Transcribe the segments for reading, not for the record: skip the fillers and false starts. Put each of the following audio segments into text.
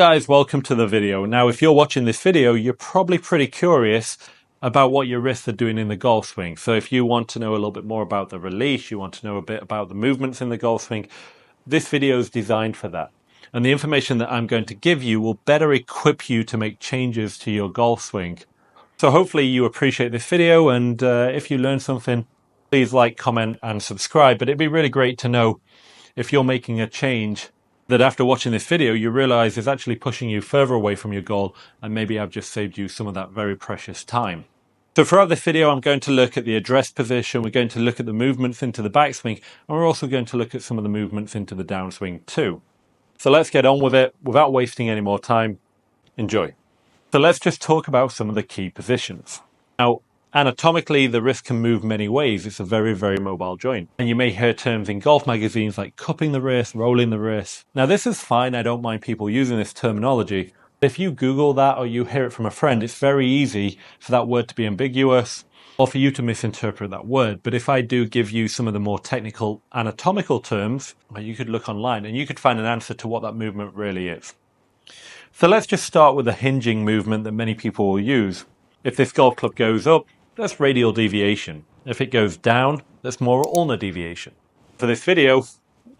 Guys, welcome to the video. Now, if you're watching this video, you're probably pretty curious about what your wrists are doing in the golf swing. So if you want to know a little bit more about the release, you want to know a bit about the movements in the golf swing, this video is designed for that. And the information that I'm going to give you will better equip you to make changes to your golf swing. So hopefully you appreciate this video, and if you learned something, please like, comment, and subscribe. But it'd be really great to know if you're making a change that after watching this video, you realize is actually pushing you further away from your goal, and maybe I've just saved you some of that very precious time. So throughout this video, I'm going to look at the address position, we're going to look at the movements into the backswing, and we're also going to look at some of the movements into the downswing too. So let's get on with it without wasting any more time. Enjoy. So let's just talk about some of the key positions. Now, anatomically, the wrist can move many ways. It's a very, very mobile joint. And you may hear terms in golf magazines like cupping the wrist, rolling the wrist. Now, this is fine. I don't mind people using this terminology. If you Google that or you hear it from a friend, it's very easy for that word to be ambiguous or for you to misinterpret that word. But if I do give you some of the more technical anatomical terms, you could look online and you could find an answer to what that movement really is. So let's just start with the hinging movement that many people will use. If this golf club goes up, that's radial deviation. If it goes down, that's more ulnar deviation. For this video,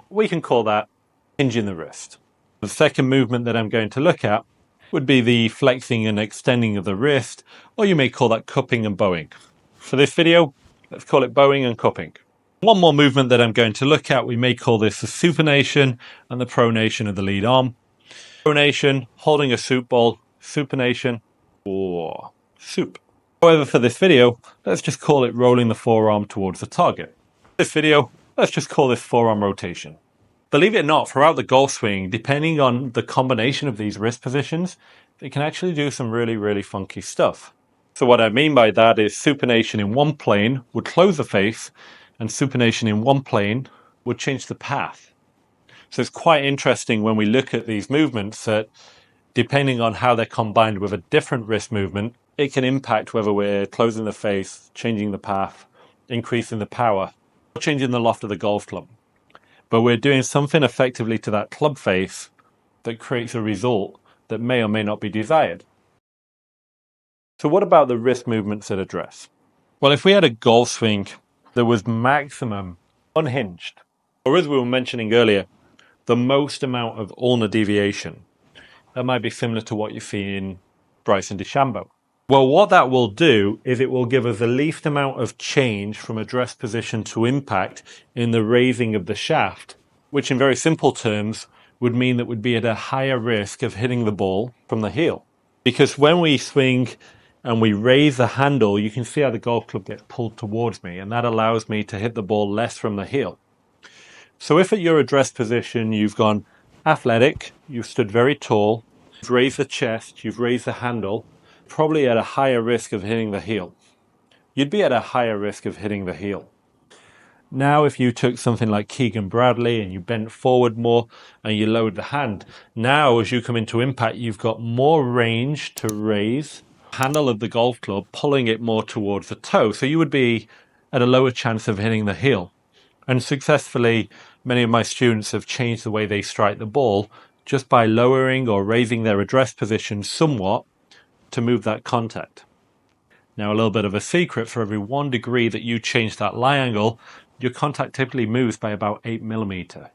we can call that hinging the wrist. The second movement that I'm going to look at would be the flexing and extending of the wrist, or you may call that cupping and bowing. For this video, let's call it bowing and cupping. One more movement that I'm going to look at, we may call this the supination and the pronation of the lead arm. Pronation, holding a soup ball, supination, or soup. However, for this video, let's just call it rolling the forearm towards the target. This video, let's just call this forearm rotation. Believe it or not, throughout the golf swing, depending on the combination of these wrist positions, it can actually do some really, really funky stuff. So what I mean by that is supination in one plane would close the face, and supination in one plane would change the path. So it's quite interesting when we look at these movements that depending on how they're combined with a different wrist movement, it can impact whether we're closing the face, changing the path, increasing the power, or changing the loft of the golf club. But we're doing something effectively to that club face that creates a result that may or may not be desired. So what about the wrist movements at address? Well, if we had a golf swing that was maximum unhinged, or as we were mentioning earlier, the most amount of ulnar deviation, that might be similar to what you see in Bryson DeChambeau. Well, what that will do is it will give us the least amount of change from address position to impact in the raising of the shaft, which in very simple terms would mean that we'd be at a higher risk of hitting the ball from the heel. Because when we swing and we raise the handle, you can see how the golf club gets pulled towards me, and that allows me to hit the ball less from the heel. So if at your address position you've gone athletic, you've stood very tall, you've raised the chest, you've raised the handle, probably at a higher risk of hitting the heel. You'd be at a higher risk of hitting the heel. Now if you took something like Keegan Bradley and you bent forward more and you lowered the hand, now as you come into impact you've got more range to raise the handle of the golf club, pulling it more towards the toe, so you would be at a lower chance of hitting the heel. And successfully, many of my students have changed the way they strike the ball just by lowering or raising their address position somewhat to move that contact. Now, a little bit of a secret, for every 1 degree that you change that lie angle, your contact typically moves by about 8 millimeters.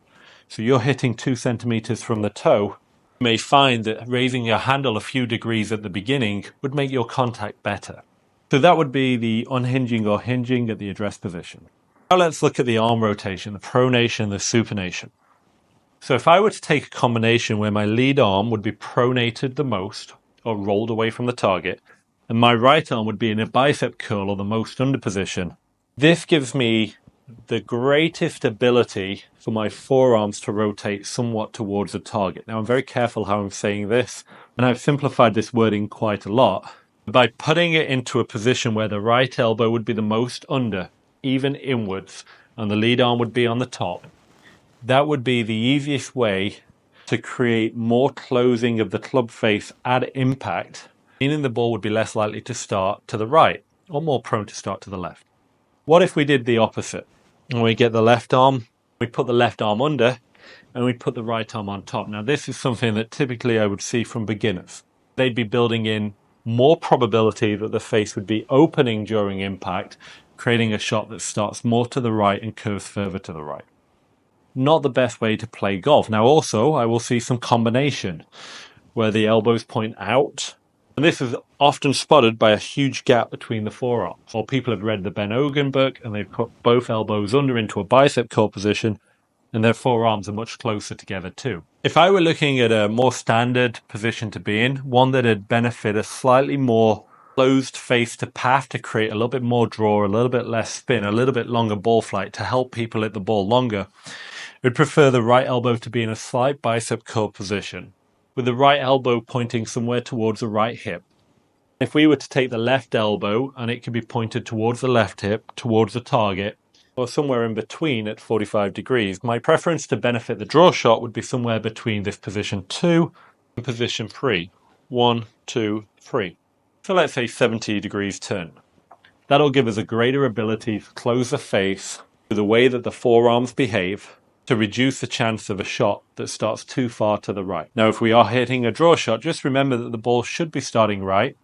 So you're hitting 2 centimeters from the toe. You may find that raising your handle a few degrees at the beginning would make your contact better. So that would be the unhinging or hinging at the address position. Now let's look at the arm rotation, the pronation, the supination. So if I were to take a combination where my lead arm would be pronated the most, or rolled away from the target, and my right arm would be in a bicep curl or the most under position, this gives me the greatest ability for my forearms to rotate somewhat towards the target. Now I'm very careful how I'm saying this, and I've simplified this wording quite a lot. By putting it into a position where the right elbow would be the most under, even inwards, and the lead arm would be on the top, that would be the easiest way to create more closing of the club face at impact, meaning the ball would be less likely to start to the right or more prone to start to the left. What if we did the opposite? And we get the left arm, we put the left arm under, and we'd put the right arm on top. Now, this is something that typically I would see from beginners. They'd be building in more probability that the face would be opening during impact, creating a shot that starts more to the right and curves further to the right. Not the best way to play golf. Now, also, I will see some combination where the elbows point out. And this is often spotted by a huge gap between the forearms. Or people have read the Ben Hogan book and they've put both elbows under into a bicep curl position, and their forearms are much closer together too. If I were looking at a more standard position to be in, one that would benefit a slightly more closed face to path to create a little bit more draw, a little bit less spin, a little bit longer ball flight to help people hit the ball longer, I'd prefer the right elbow to be in a slight bicep curl position, with the right elbow pointing somewhere towards the right hip. If we were to take the left elbow and it could be pointed towards the left hip, towards the target, or somewhere in between at 45 degrees, my preference to benefit the draw shot would be somewhere between this position 2 and position 3. 1, 2, 3. So let's say 70 degrees turn. That'll give us a greater ability to close the face with the way that the forearms behave, to reduce the chance of a shot that starts too far to the right. Now, if we are hitting a draw shot, just remember that the ball should be starting right.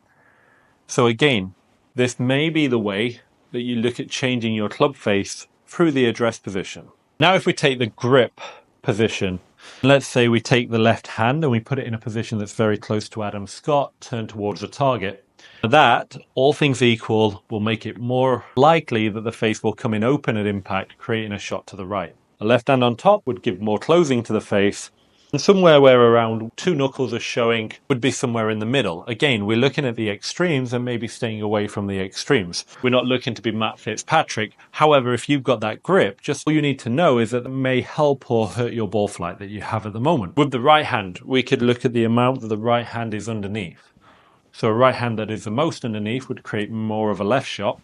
So again, this may be the way that you look at changing your club face through the address position. Now, if we take the grip position, let's say we take the left hand and we put it in a position that's very close to Adam Scott, turned towards the target. That, all things equal, will make it more likely that the face will come in open at impact, creating a shot to the right. A left hand on top would give more closing to the face, and somewhere where around 2 knuckles are showing would be somewhere in the middle. Again, we're looking at the extremes and maybe staying away from the extremes. We're not looking to be Matt Fitzpatrick. However, if you've got that grip, just all you need to know is that it may help or hurt your ball flight that you have at the moment. With the right hand, we could look at the amount that the right hand is underneath. So a right hand that is the most underneath would create more of a left shot,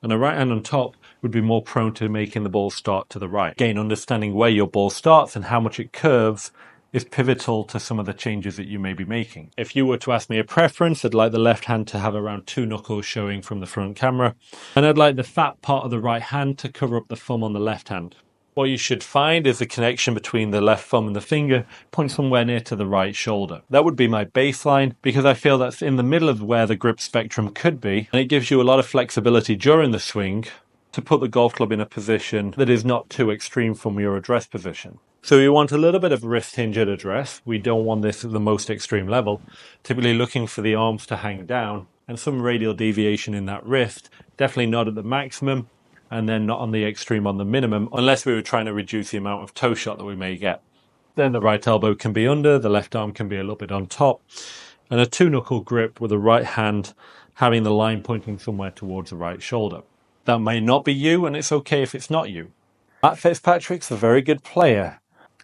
and a right hand on top would be more prone to making the ball start to the right. Again, understanding where your ball starts and how much it curves is pivotal to some of the changes that you may be making. If you were to ask me a preference, I'd like the left hand to have around 2 knuckles showing from the front camera, and I'd like the fat part of the right hand to cover up the thumb on the left hand. What you should find is the connection between the left thumb and the finger point somewhere near to the right shoulder. That would be my baseline, because I feel that's in the middle of where the grip spectrum could be, and it gives you a lot of flexibility during the swing to put the golf club in a position that is not too extreme from your address position. So we want a little bit of wrist hinge at address. We don't want this at the most extreme level, typically looking for the arms to hang down and some radial deviation in that wrist, definitely not at the maximum, and then not on the extreme on the minimum, unless we were trying to reduce the amount of toe shot that we may get. Then the right elbow can be under, the left arm can be a little bit on top, and a 2-knuckle grip with the right hand having the line pointing somewhere towards the right shoulder. That may not be you, and it's okay if it's not you. Matt Fitzpatrick's a very good player.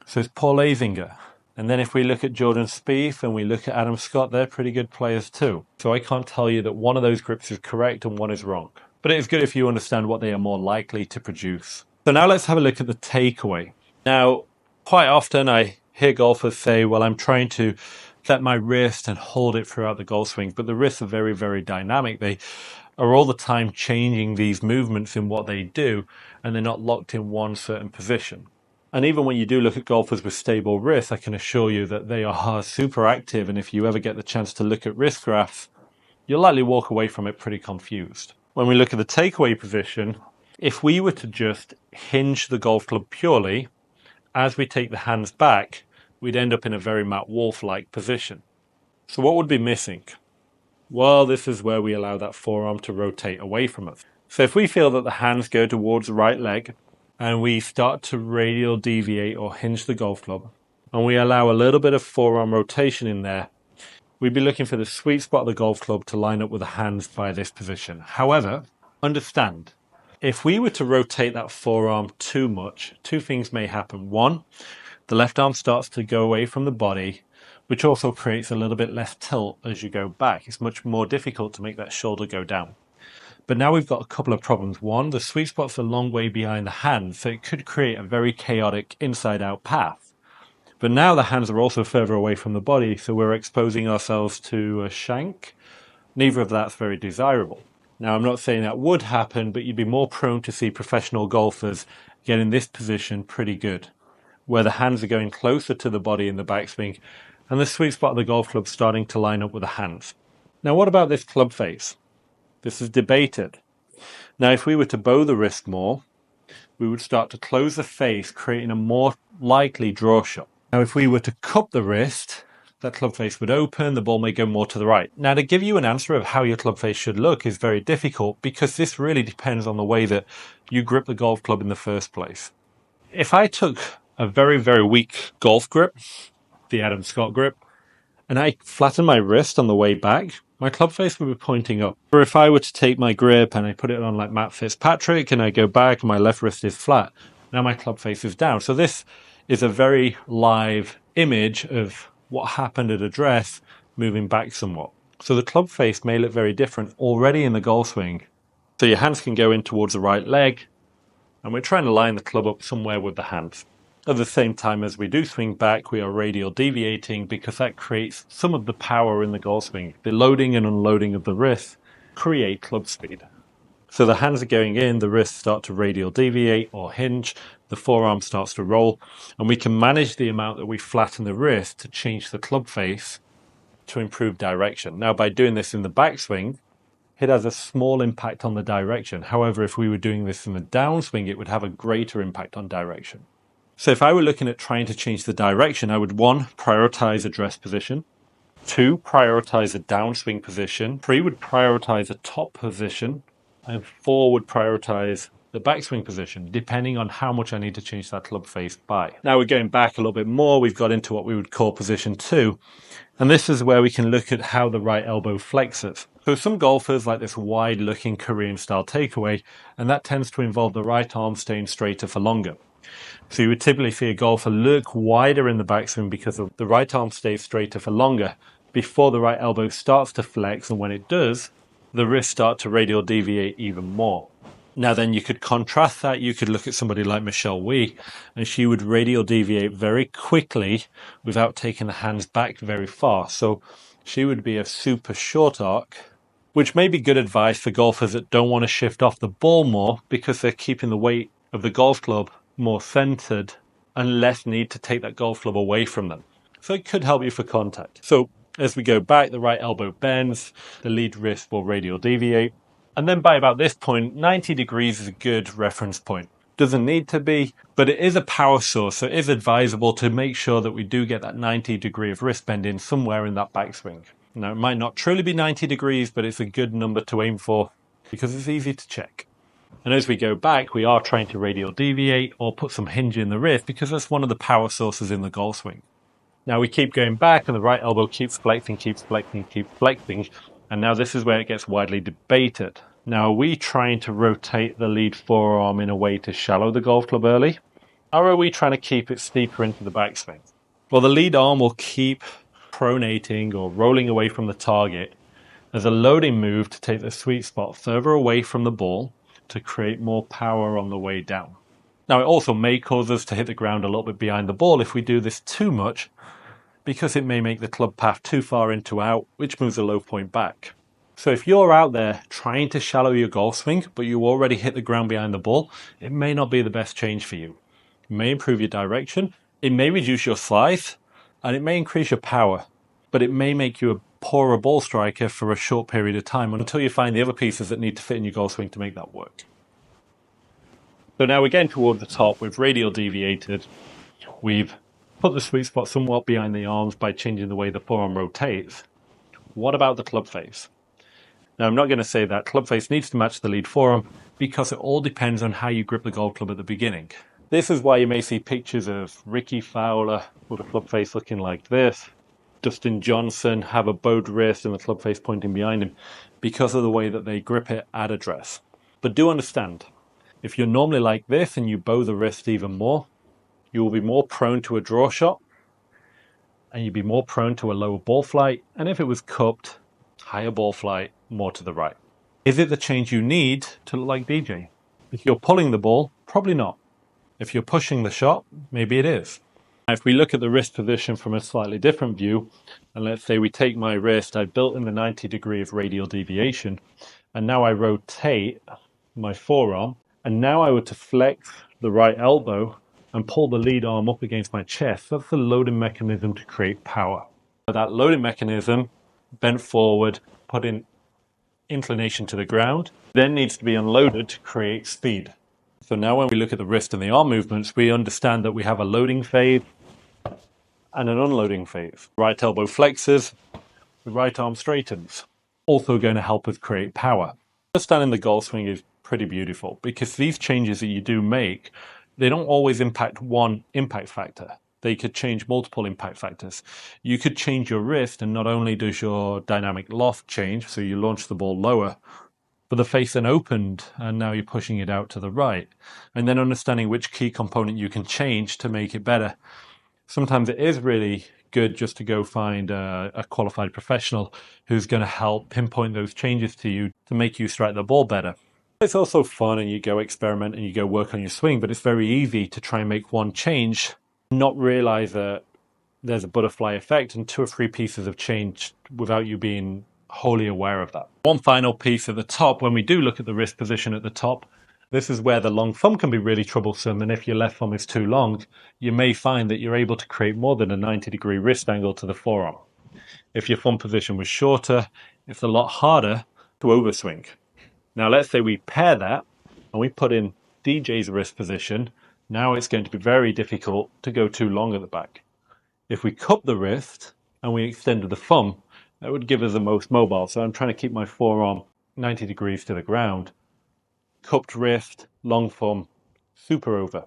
So is Paul Azinger. And then if we look at Jordan Spieth and we look at Adam Scott, they're pretty good players too. So I can't tell you that one of those grips is correct and one is wrong. But it is good if you understand what they are more likely to produce. So now let's have a look at the takeaway. Now, quite often I hear golfers say, well, I'm trying to set my wrist and hold it throughout the golf swing. But the wrists are very, very dynamic. They are all the time changing these movements in what they do, and they're not locked in one certain position. And even when you do look at golfers with stable wrists, I can assure you that they are super active. And if you ever get the chance to look at wrist graphs, you'll likely walk away from it pretty confused. When we look at the takeaway position, if we were to just hinge the golf club purely, as we take the hands back, we'd end up in a very Matt Wolff-like position. So what would be missing? Well, this is where we allow that forearm to rotate away from us. So if we feel that the hands go towards the right leg, and we start to radial deviate or hinge the golf club, and we allow a little bit of forearm rotation in there, we'd be looking for the sweet spot of the golf club to line up with the hands by this position. However, understand, if we were to rotate that forearm too much, 2 things may happen. 1, the left arm starts to go away from the body, which also creates a little bit less tilt as you go back. It's much more difficult to make that shoulder go down. But now we've got a couple of problems. 1, the sweet spot's a long way behind the hands, so it could create a very chaotic inside-out path. But now the hands are also further away from the body, so we're exposing ourselves to a shank. Neither of that's very desirable. Now, I'm not saying that would happen, but you'd be more prone to see professional golfers get in this position pretty good, where the hands are going closer to the body in the backswing, and the sweet spot of the golf club starting to line up with the hands. Now, what about this club face? This is debated. Now, if we were to bow the wrist more, we would start to close the face, creating a more likely draw shot. Now, if we were to cup the wrist, that club face would open, the ball may go more to the right. Now, to give you an answer of how your club face should look is very difficult, because this really depends on the way that you grip the golf club in the first place. If I took a very, very weak golf grip, the Adam Scott grip, and I flatten my wrist on the way back, my club face would be pointing up. Or if I were to take my grip and I put it on like Matt Fitzpatrick and I go back and my left wrist is flat, now my club face is down. So this is a very live image of what happened at address moving back somewhat. So the club face may look very different already in the golf swing. So your hands can go in towards the right leg, and we're trying to line the club up somewhere with the hands. At the same time as we do swing back, we are radial deviating, because that creates some of the power in the golf swing. The loading and unloading of the wrist create club speed. So the hands are going in, the wrists start to radial deviate or hinge, the forearm starts to roll, and we can manage the amount that we flatten the wrist to change the club face to improve direction. Now, by doing this in the backswing, it has a small impact on the direction. However, if we were doing this in the downswing, it would have a greater impact on direction. So if I were looking at trying to change the direction, I would 1, prioritize address position, 2, prioritize a downswing position, 3 would prioritize a top position, and 4 would prioritize the backswing position, depending on how much I need to change that club face by. Now we're going back a little bit more, we've got into what we would call position 2, and this is where we can look at how the right elbow flexes. So some golfers like this wide looking Korean style takeaway, and that tends to involve the right arm staying straighter for longer. So you would typically see a golfer look wider in the backswing because the right arm stays straighter for longer before the right elbow starts to flex, and when it does, the wrists start to radial deviate even more. Now then, you could contrast that. You could look at somebody like Michelle Wie, and she would radial deviate very quickly without taking the hands back very far. So she would be a super short arc, which may be good advice for golfers that don't want to shift off the ball more because they're keeping the weight of the golf club more centered and less need to take that golf club away from them. So it could help you for contact. So as we go back, the right elbow bends, the lead wrist will radial deviate. And then by about this point, 90 degrees is a good reference point. Doesn't need to be, but it is a power source. So it is advisable to make sure that we do get that 90 degree of wrist bend in somewhere in that backswing. Now, it might not truly be 90 degrees, but it's a good number to aim for because it's easy to check. And as we go back, we are trying to radial deviate or put some hinge in the wrist because that's one of the power sources in the golf swing. Now we keep going back and the right elbow keeps flexing, and now this is where it gets widely debated. Now, are we trying to rotate the lead forearm in a way to shallow the golf club early? Or are we trying to keep it steeper into the backswing? Well, the lead arm will keep pronating or rolling away from the target as a loading move to take the sweet spot further away from the ball to create more power on the way down. Now, it also may cause us to hit the ground a little bit behind the ball if we do this too much, because it may make the club path too far into out, which moves the low point back. So if you're out there trying to shallow your golf swing, but you already hit the ground behind the ball, it may not be the best change for you. It may improve your direction, it may reduce your slice, and it may increase your power, but it may make you a poorer ball striker for a short period of time until you find the other pieces that need to fit in your golf swing to make that work. So now we're getting toward the top, we've radial deviated, we've put the sweet spot somewhat behind the arms by changing the way the forearm rotates. What about the club face? Now, I'm not going to say that club face needs to match the lead forearm because it all depends on how you grip the golf club at the beginning. This is why you may see pictures of Ricky Fowler with a club face looking like this, Dustin Johnson have a bowed wrist and the club face pointing behind him because of the way that they grip it at address. But do understand, if you're normally like this and you bow the wrist even more, you will be more prone to a draw shot and you'll be more prone to a lower ball flight, and if it was cupped, higher ball flight, more to the right. Is it the change you need to look like DJ? If you're pulling the ball, probably not. If you're pushing the shot, maybe it is. If we look at the wrist position from a slightly different view, and let's say we take my wrist, I've built in the 90 degree of radial deviation, and now I rotate my forearm, and now I were to flex the right elbow and pull the lead arm up against my chest, that's the loading mechanism to create power. That loading mechanism, bent forward, putting inclination to the ground, then needs to be unloaded to create speed. So now when we look at the wrist and the arm movements, we understand that we have a loading phase and an unloading phase. Right elbow flexes, the right arm straightens. Also going to help us create power. Understanding the golf swing is pretty beautiful because these changes that you do make, they don't always impact one impact factor. They could change multiple impact factors. You could change your wrist, and not only does your dynamic loft change, so you launch the ball lower, but the face then opened and now you're pushing it out to the right. And then understanding which key component you can change to make it better. Sometimes it is really good just to go find a qualified professional who's going to help pinpoint those changes to you to make you strike the ball better. It's also fun, and you go experiment and you go work on your swing, but it's very easy to try and make one change, not realize that there's a butterfly effect and 2 or 3 pieces have changed without you being wholly aware of that. One final piece at the top, when we do look at the wrist position at the top, this is where the long thumb can be really troublesome, and if your left thumb is too long, you may find that you're able to create more than a 90-degree wrist angle to the forearm. If your thumb position was shorter, it's a lot harder to overswing. Now let's say we pair that and we put in DJ's wrist position. Now it's going to be very difficult to go too long at the back. If we cup the wrist and we extended the thumb, that would give us the most mobile. So I'm trying to keep my forearm 90 degrees to the ground. Cupped wrist, long thumb, super over.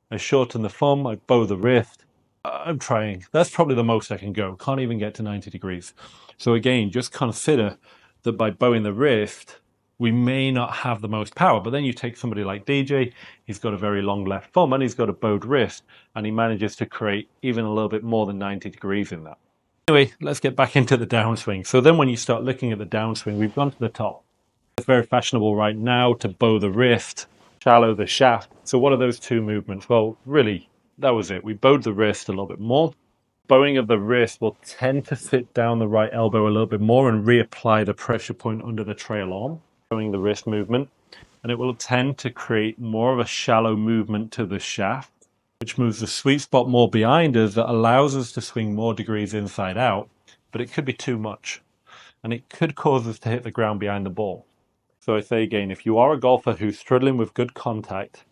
I shorten the thumb, I bow the wrist. I'm trying. That's probably the most I can go. Can't even get to 90 degrees. So again, just consider that by bowing the wrist, we may not have the most power. But then you take somebody like DJ, he's got a very long left thumb and he's got a bowed wrist, and he manages to create even a little bit more than 90 degrees in that. Anyway, let's get back into the downswing. So then when you start looking at the downswing, we've gone to the top. It's very fashionable right now to bow the wrist, shallow the shaft. So what are those 2 movements? Well, really, that was it. We bowed the wrist a little bit more. Bowing of the wrist will tend to sit down the right elbow a little bit more and reapply the pressure point under the trail arm. Bowing the wrist movement, and it will tend to create more of a shallow movement to the shaft, which moves the sweet spot more behind us, that allows us to swing more degrees inside out, but it could be too much, and it could cause us to hit the ground behind the ball. So I say again, if you are a golfer who's struggling with good contact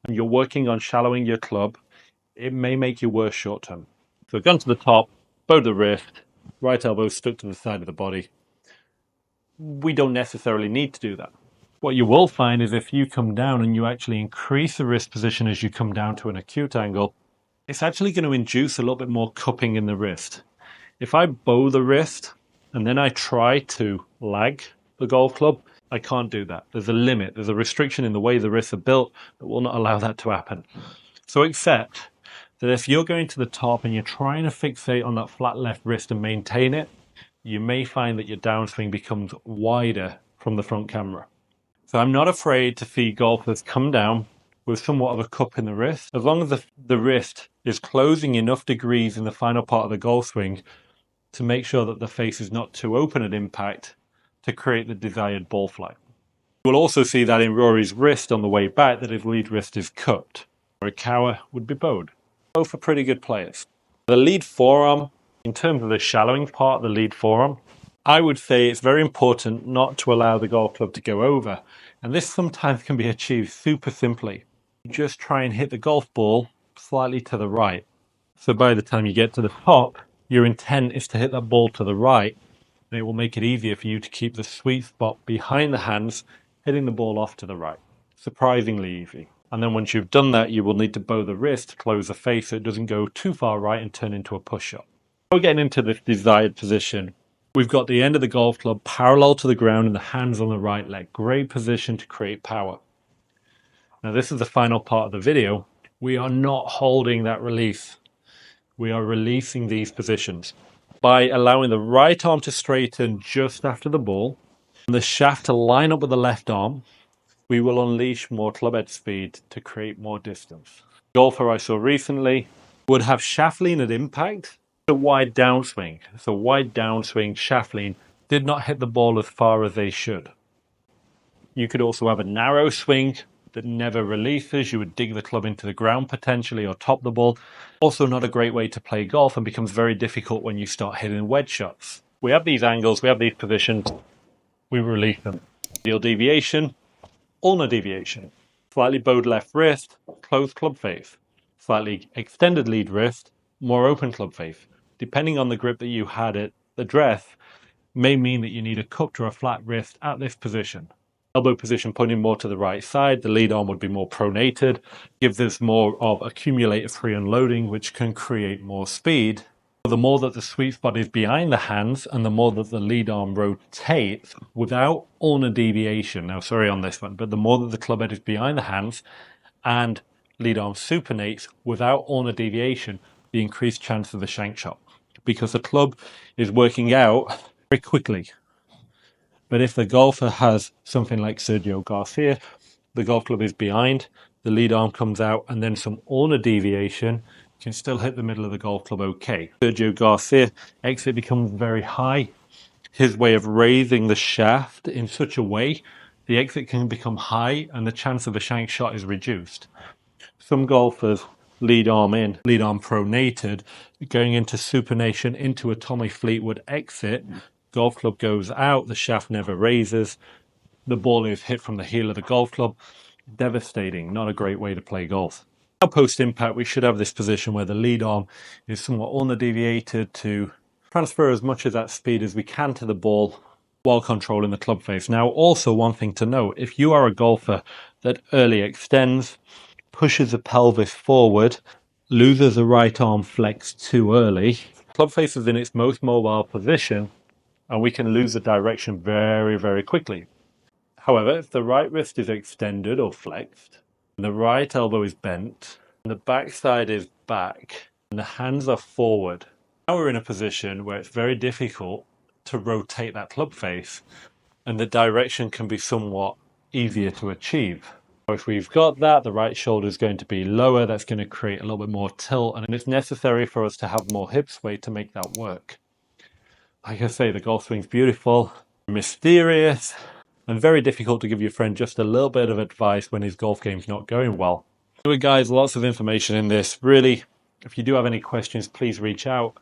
and you're working on shallowing your club, it may make you worse short term. So gun to the top, bow the wrist, right elbow stuck to the side of the body. We don't necessarily need to do that. What you will find is if you come down and you actually increase the wrist position as you come down to an acute angle, it's actually going to induce a little bit more cupping in the wrist. If I bow the wrist and then I try to lag the golf club, I can't do that. There's a limit. There's a restriction in the way the wrists are built that will not allow that to happen. So accept that if you're going to the top and you're trying to fixate on that flat left wrist and maintain it, you may find that your downswing becomes wider from the front camera. So I'm not afraid to see golfers come down with somewhat of a cup in the wrist. As long as the wrist is closing enough degrees in the final part of the golf swing to make sure that the face is not too open at impact to create the desired ball flight. You will also see that in Rory's wrist on the way back that his lead wrist is cupped. Morikawa would be bowed. Both are pretty good players. The lead forearm, in terms of the shallowing part, the lead forearm, I would say it's very important not to allow the golf club to go over. And this sometimes can be achieved super simply. You just try and hit the golf ball slightly to the right. So by the time you get to the top, your intent is to hit that ball to the right, and it will make it easier for you to keep the sweet spot behind the hands, hitting the ball off to the right. Surprisingly easy. And then once you've done that, you will need to bow the wrist to close the face so it doesn't go too far right and turn into a push shot. We're getting into this desired position. We've got the end of the golf club parallel to the ground and the hands on the right leg. Great position to create power. Now this is the final part of the video. We are not holding that release. We are releasing these positions by allowing the right arm to straighten just after the ball and the shaft to line up with the left arm. We will unleash more club head speed to create more distance. The golfer I saw recently would have shaft lean at impact, a wide downswing. So wide downswing, shaft lean, did not hit the ball as far as they should. You could also have a narrow swing that never releases. You would dig the club into the ground potentially or top the ball. Also not a great way to play golf and becomes very difficult when you start hitting wedge shots. We have these angles, we have these positions, we release them. Ideal deviation, ulnar deviation. Slightly bowed left wrist, closed club face. Slightly extended lead wrist, more open club face. Depending on the grip that you had at the dress, may mean that you need a cupped or a flat wrist at this position. Elbow position pointing more to the right side, the lead arm would be more pronated, gives us more of accumulated free unloading, which can create more speed. The more that the sweet spot is behind the hands and the more that the lead arm rotates without ulnar deviation, now sorry on this one, but the more that the club head is behind the hands and lead arm supinates without ulnar deviation, the increased chance of the shank shot, because the club is working out very quickly. But if the golfer has something like Sergio Garcia, the golf club is behind, the lead arm comes out, and then some ulnar deviation, can still hit the middle of the golf club okay. Sergio Garcia, exit becomes very high. His way of raising the shaft in such a way, the exit can become high and the chance of a shank shot is reduced. Some golfers lead arm in, lead arm pronated, going into supination into a Tommy Fleetwood exit. Golf club goes out, the shaft never raises, the ball is hit from the heel of the golf club. Devastating, not a great way to play golf. Now post impact, we should have this position where the lead arm is somewhat ulnar deviated to transfer as much of that speed as we can to the ball while controlling the club face. Now also one thing to note, if you are a golfer that early extends, pushes the pelvis forward, loses the right arm flex too early, club face is in its most mobile position and we can lose the direction very, very quickly. However, if the right wrist is extended or flexed, and the right elbow is bent, and the backside is back, and the hands are forward, now we're in a position where it's very difficult to rotate that club face, and the direction can be somewhat easier to achieve. If we've got that, the right shoulder is going to be lower, that's going to create a little bit more tilt, and it's necessary for us to have more hip sway to make that work. Like I say, the golf swing's beautiful, mysterious, and very difficult to give your friend just a little bit of advice when his golf game's not going well. Anyway guys, lots of information in this. Really, if you do have any questions, please reach out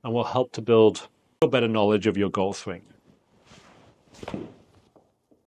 and we'll help to build a better knowledge of your golf swing.